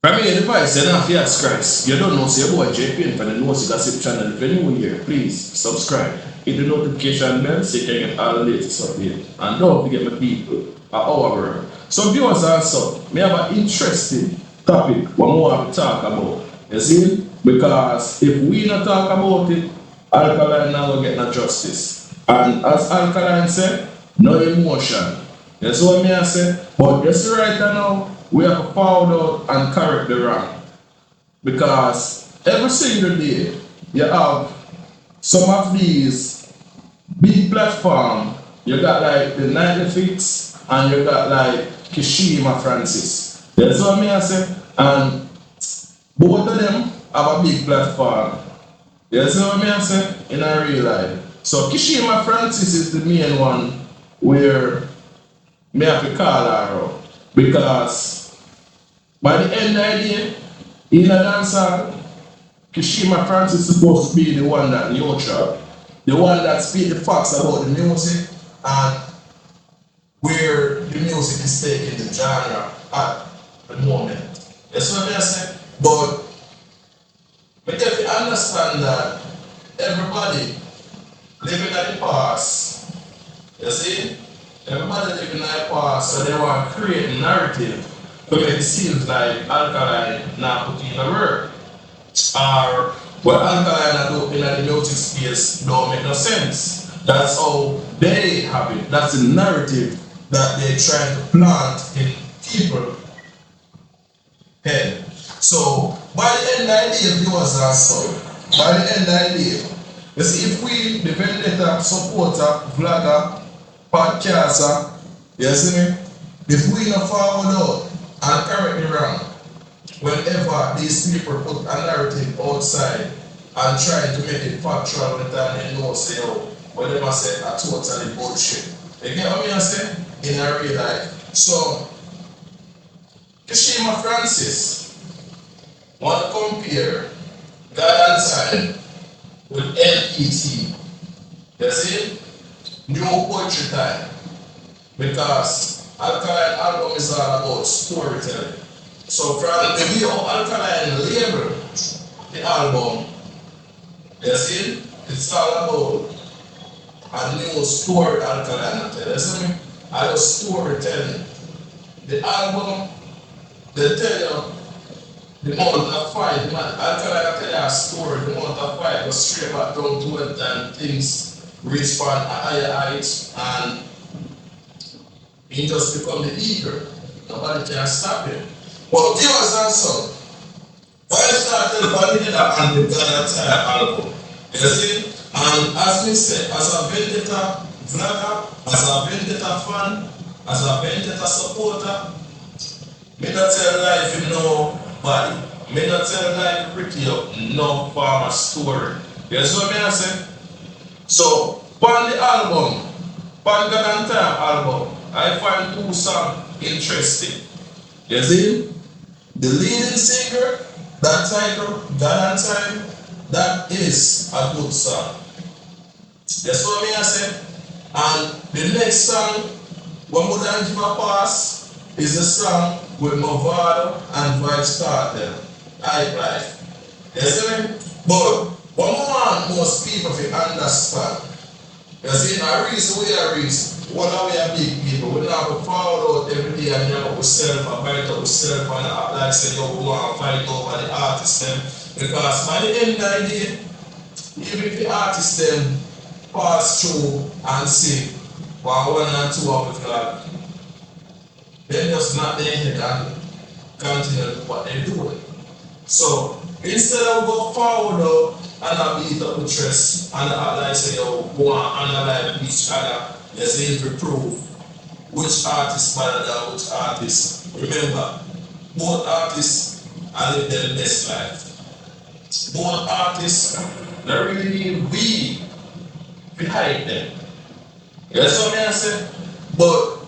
From here, advice, you don't have to ask Christ. You don't know, say, boy, JAY-PAYNE for the Noisy Gossip channel. If you're new here, please subscribe. Hit the notification bell so you can get all the latest updates. And don't forget my people at our world. So viewers also, we have an interesting topic what we want to talk about. You see? Because if we not talk about it, Alkaline not going to get no justice. And as Alkaline said, no emotion. That's what me I say. But you see right now, we have to find out and correct the wrong. Because every single day, you have some of these big platform. You got like the Nightlife and you got like Kishima Francis. That's what me I say. And both of them have a big platform. You see what me I say? In a real life. So Kishima Francis is the main one where me have to call her out. Because by the end of the day, in a dancehall, Kishima Francis is supposed to be the one that neutral, the one that speaks the facts about the music and where the music is taking the genre at the moment. That's what I say. But if you understand that everybody living in the past, you see? Everybody living in the past, so they want to create a narrative to make it seem like Alkaline not putting in the work. Or what Alkaline do in the music space don't make no sense. That's how they have it. That's the narrative that they're trying to plant in people's head. So by the end of the day, viewers are so. By the end of the day, you see, if we, the vendetta supporter, vlogger, podcaster, you see me? If we not forward out and correct me wrong, whenever these people put a narrative outside and try to make it factual with time they know say, oh, what they must say are totally bullshit. You get what I say? In a real life. So, Kishima Francis want to compare God and Time with LET. You see? New poetry time. Because Alkaline album is all about storytelling. So from the way how Alkaline label the album, you see, it's all about a new story Alkaline tell. You see me? And the storytelling. The album, they tell you the month of fight, Alkaline tell you a story, the month of fight goes straight back down to it and things reach for a higher height and he just become the eagle. Nobody can stop him. But viewers also, Vybz Kartel validated and the God Time album. You see? And as we said, as a vendetta vlogger, as a vendetta fan, as a vendetta supporter, me not tell life in nobody. Me not tell life pretty up no farmer story. You see what I say? So, on the album, on God and Time album, I find two songs interesting. You see? The leading singer, that title, God and Time, that is a good song. That's what I say. And the next song, when we don't give a pass, is a song with Movado and Vybz Kartel, Nightlife. You see me? But what we want most people to understand, you see, a reason we are reason. One of we are big people, we don't have to follow out every day and have ourselves and fight ourselves and act like say, yo, we want to fight over the artists them. Because by the end of the day, even if the artists them pass through and sing one and two of the flag, they're just not their head and continue what they're doing. So instead of go forward out and not beat up the chest and act like say, yo, go and analyze each other. Let's aim to prove which artist better than which artist. Remember, both artists are living their best life. Both artists, they really need we behind them. That's what I say. But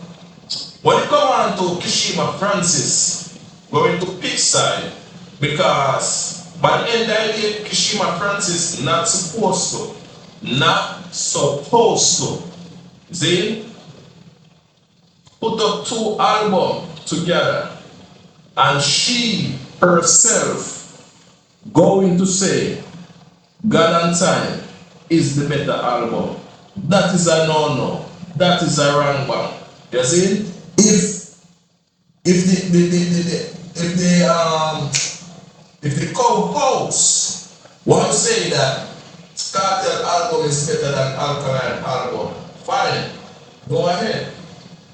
when it comes on to Kishima Francis, we're going to pick side because by the end of the day, Kishima Francis not supposed to. See, put up two albums together and she herself going to say God and Time is the better album. That is a no-no. That is a wrong one. You see? If the co-host want to say that Kartel album is better than Alkaline album, fine, go ahead.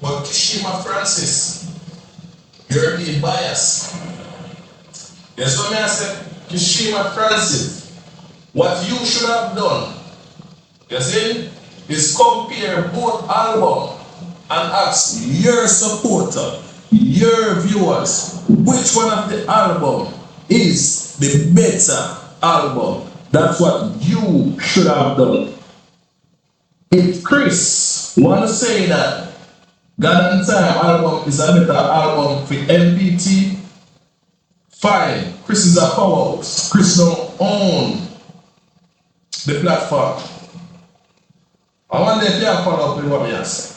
But Kishima Francis, you're being biased. Yes, what I said, Kishima Francis, what you should have done, you see, is compare both albums and ask your supporter, your viewers, which one of the album is the better album. That's what you should have done. If Chris want to say that God and Time album is a better album for MPT, fine. Chris is a powerhouse. Chris don't own the platform. I wonder if you have follow up with what I say.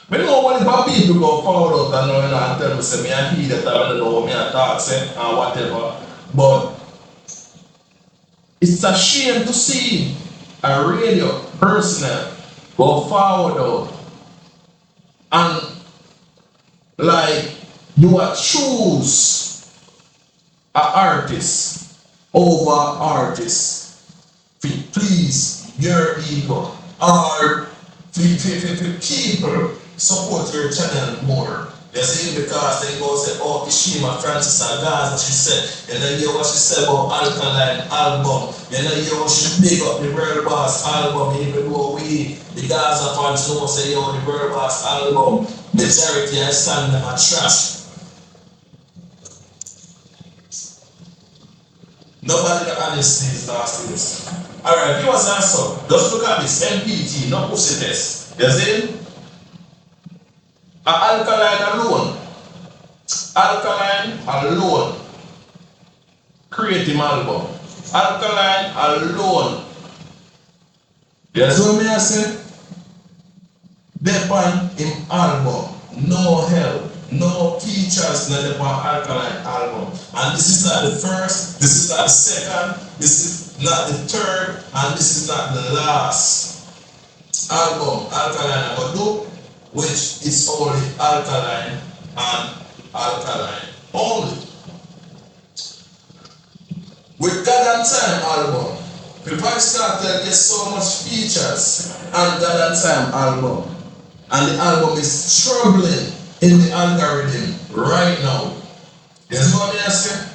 I don't know what about people go forward out and know and tell me say me I hear that I don't know what me I talk say and whatever. But it's a shame to see a radio personnel go forward out and like you are choose an artist over artist to please your ego or for people support your channel more. You see, because they go say, oh, Kishima Francis and Gaza, she said, and then you hear what she said about Alkaline album, and then you hear what she big up the World Boss album, even though we, the Gaza fans know say, yo, the World Boss album, majority I stand them a trash. Nobody that honesty is lost in this. Alright, viewers and so, just look at this MPT, not pussy test. You see? Alkaline alone create him album. Alkaline alone. You see what I say? Depend him album. No help, no features in the Alkaline album. And this is not the first, this is not the second, this is not the third, and this is not the last album Alkaline I go do, which is only Alkaline and Alkaline only. With God and Time album, the Vybz Kartel gets so much features on God and Time album, and the album is struggling in the algorithm right now. You see what I say?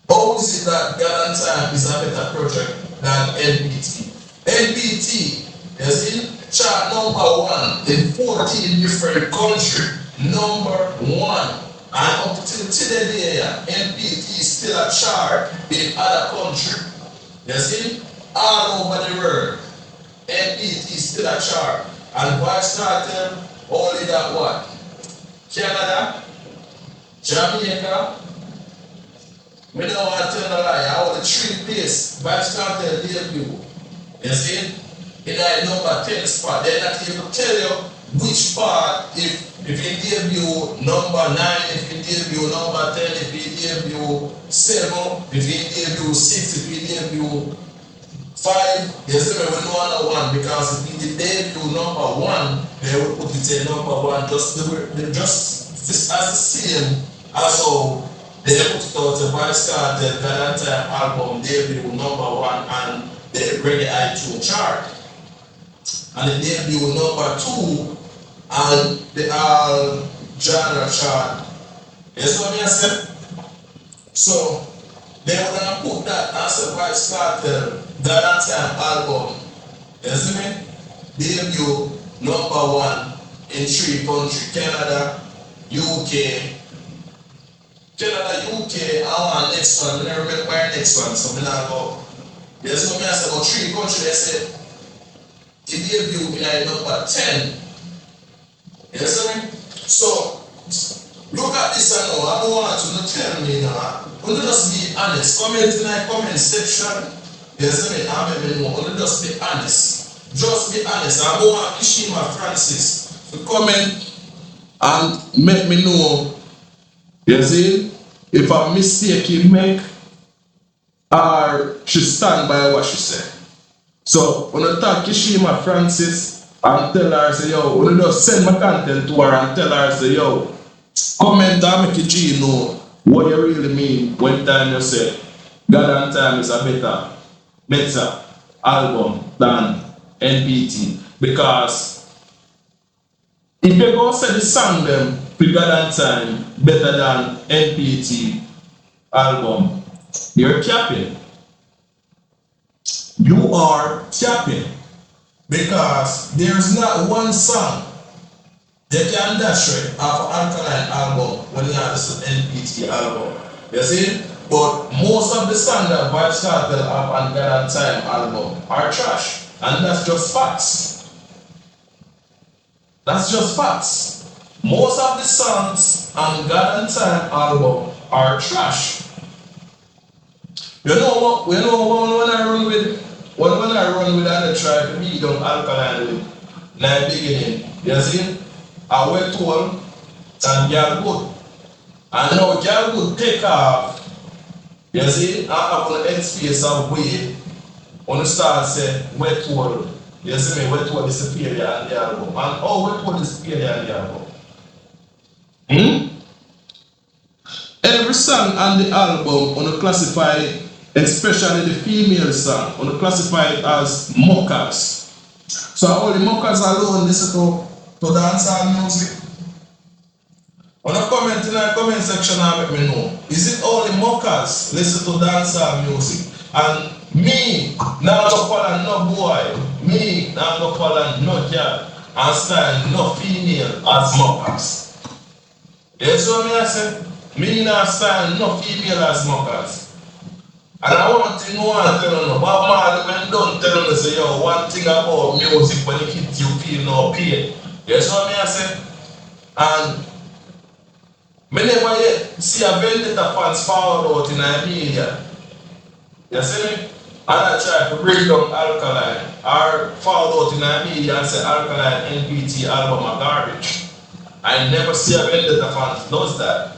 How is it that God and Time is a better project than NPT? NPT, you see? Chart number 1 in 14 different countries. Number 1. And up till today, NPT is still a chart in other countries. You see? All over the world. NPT is still a chart. And Vybz Kartel only that what? Canada, Jamaica. We don't want to tell a lie. I want to 3 places. Vybz Kartel debut. You see? In that number 10 spot, they're not able to tell you which part, if you debut number 9, if you debut number 10, if you debut 7, if you debut 6, if you debut 5, you see me, we know another one, because if you debut number 1, they will put it in number 1, just as the same as how they put it out the Vybz Kartel God and Time album debut number 1 and they bring the iTunes chart. And the debut number 2 and the genre chart. You see what I said? So they were gonna put that as a Vybz Kartel God and Time album. You see me? Debut number 1 in 3 countries: Canada, UK. I want next one. I never remember my next one, so I'm not go. You see what I said? About 3 countries, they said. It debut in number 10. You see me? So look at this and now. I don't want you to tell me now. Only just be honest. Comment in the comment section. You see me? I may know. Only just be honest. Just be honest. I don't want Kishima Francis to comment and make me know You see? If a mistake he make, or she stand by what she said. So when I talk Kishima Francis and tell her, say, yo, when you just send my content to her and tell her, say, yo, comment and make you know what you really mean when time you say God and Time is a better album than NPT. Because if you go say the song them for God and Time better than NPT album, you're capping. You are capping. Because there's not one song they can dash it off Alkaline album when you have this NPT album. You see? But most of the songs that Vybz Kartel have on God and Time album are trash. And that's just facts. That's just facts. Most of the songs on God and Time album are trash. You know what? When I run with and try to beat down Alkaline with in the beginning, you see? I went told and girl good. And now girl good take off. You see, I have an headspace of way. When you start say wet told, you see me, wet told disappear on the album. And wet told disappear on the album. Every song on the album on classify, especially the female song, on classify it as mockers. So only mockers alone listen to dancehall music. When I comment in the comment section and let me know, is it only mockers listen to dancehall music? And me, now go follow no boy, me, now go follow no girl, and style no female as mockers. You see what I say? Me not style no female as mockers. And I want to know and tell you, Bob Marley when done tell you, say, yo, one thing about music when it hits you feel no pain. You see what I say? And I never yet see a vendetta fans forward out in the media. You see me? And I try to break down Alkaline or forward out in the media and say Alkaline NPT album are garbage. I never see a vendetta fans does that.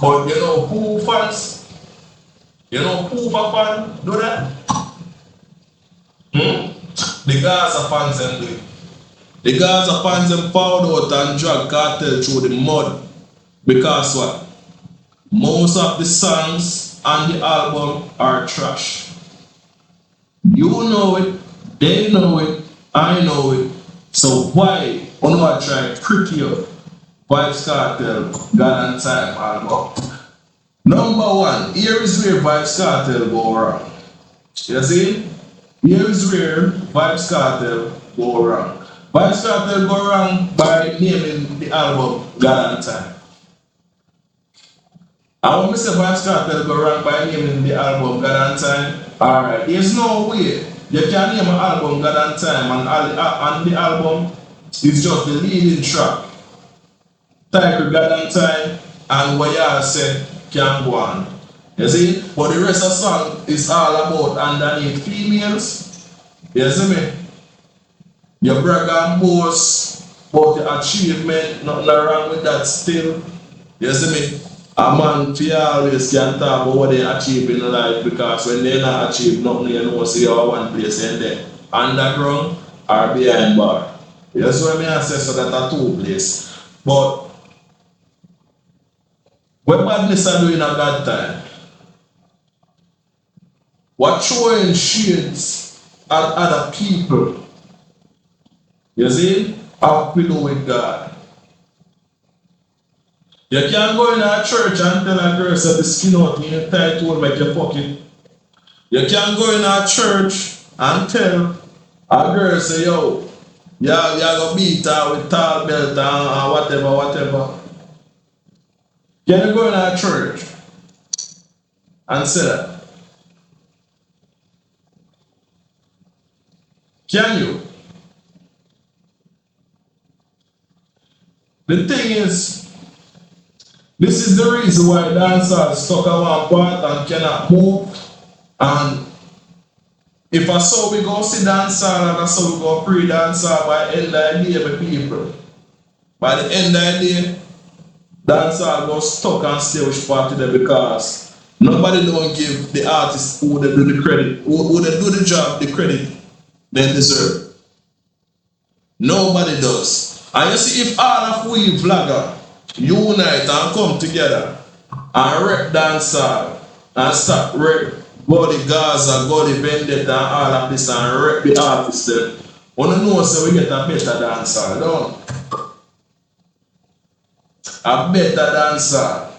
But you know who fans? You know who for fans do that? The Gaza fans them do it. The Gaza fans them forward out and drag Kartel through the mud. Because what? Most of the songs on the album are trash. You know it, they know it, I know it. So why on I try to prick you Vybz Kartel God and Time album? Number one, here is where Vybz Kartel go wrong. You see? Here is where Vybz Kartel go wrong. Vybz Kartel go wrong by naming the album God and Time. And when I say Vybz Kartel go wrong by naming the album God and Time, alright, there's no way you can name an album God and Time and the album is just the leading track. Title God and Time and what you say can go on. You see? But the rest of the song is all about underneath females. You see me? You brag and boast about the achievement, nothing wrong with that still. You see me? A man always can talk about what they achieve in life because when they not achieve nothing, you know, see how one place in there. Underground or behind bar. You see what I say? So that are two places. But when badness are doing a bad time, what showing shades at other people, you see, have to do with God. You can't go in a church and tell a girl that the skin out in your tight will make you fuck it. You can't go in a church and tell a girl say, yo, you go beat her with tall belt and whatever. Can you go in a church and say that? Can you? The thing is, this is the reason why dancers stuck at one part and cannot move. And if I saw we go see dancehall and I saw we go pre-dancehall by the end of the day, my people. By the end of the day, Dancehall was stuck and stay with party there because nobody don't give the artist who they do the credit, who they do the job the credit they deserve. Nobody does. And you see, if all of we vlogger unite and come together and rep dancehall and stop rep go the Gaza, go the Vendetta and all of this and rep the artists there, wanna know so we get a better dancehall, don't a better dancer.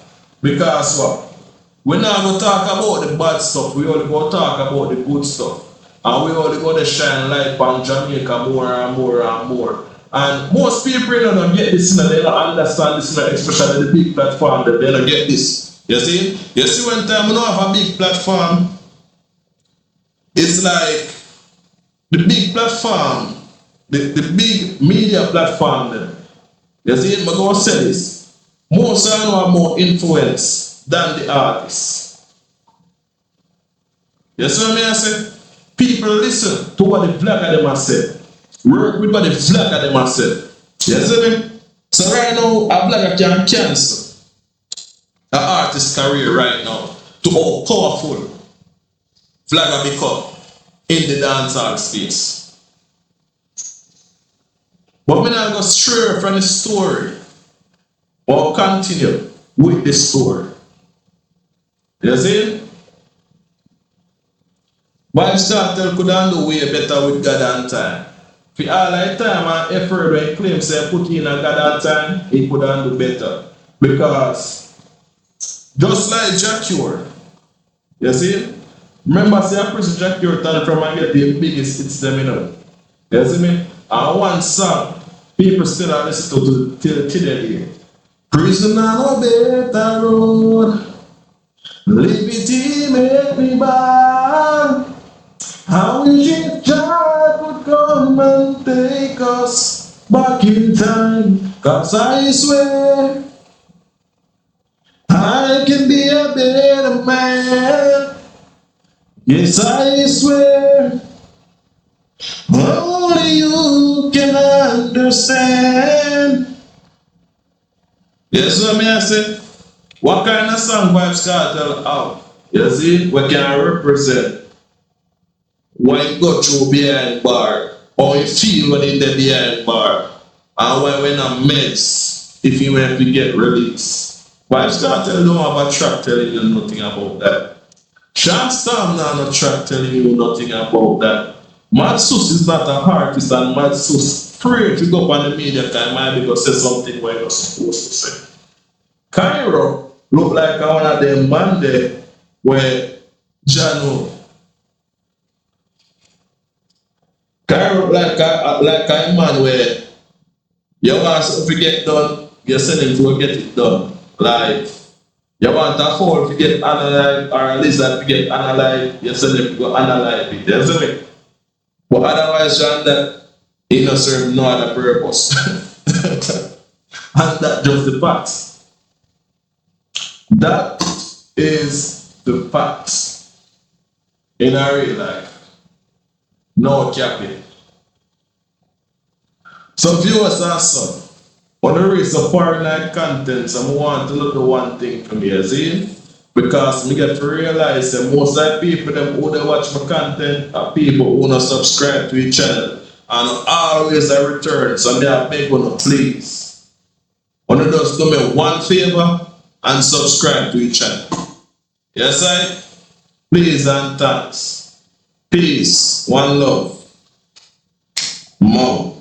Because what? We're not going to talk about the bad stuff, we only going to talk about the good stuff. And we only going to shine light on Jamaica more and more and more. And most people don't get this, they don't understand this, especially the big platform, they don't get this. You see? You see, when time we don't have a big platform, it's like the big platform, the big media platform, then. You see, I'm going to say this. Most of them have more influence than the artists. You see what I say? People listen to what the vlogger them say. Work with what the vlogger them say. You see me? So right now, a vlogger can cancel an artist's career right now to how powerful vlogger become in the dancehall space. But we're not going to stray from the story or continue with the story. You see? Vybz Kartel could handle way better with God and time. For all that time and effort when he claims he put in a God and time, he could handle better. Because just like Jack Cure, you see? Remember, say I Chris Jack Cure turn from and get the biggest hits them, you know. You see me? And one song, people still are listening to today. Prison on a better road, liberty make me bad. I wish if God would come and take us back in time, cause I swear I can be a better man. Yes, I swear only you can understand. Yes, what I say? What kind of song Vybz Kartel have? You see? What can represent what you go through behind bar, or you feel when in the behind bar, and when a mess, if you have to get released. Vybz Kartel don't have a track telling you nothing about that. Sean Storm not a track telling you nothing about that. Mad Sus is not an artist, and Mad Sus pray to go up on the media time, might be go say something where you're supposed to say. Cairo look like one of them man there where Jano. Cairo like a man where you want something to get done, you send him to go get it done. Like you want a fowl to get analyzed or a lizard to get analyzed, you send him to go analyze it. You see me? But otherwise, John, that he not serve no other purpose. And that's just the facts. That is the facts in our real life. No capping. So viewers and son, on the race of foreign like content, I want to look at one thing from here, see? Because me get to realize that most of the people them who they watch my content are people who don't subscribe to each channel and always I return. So me I beg you, please. One of those do me one favor and subscribe to each channel. Yes, I? Please and thanks. Peace. One love. More.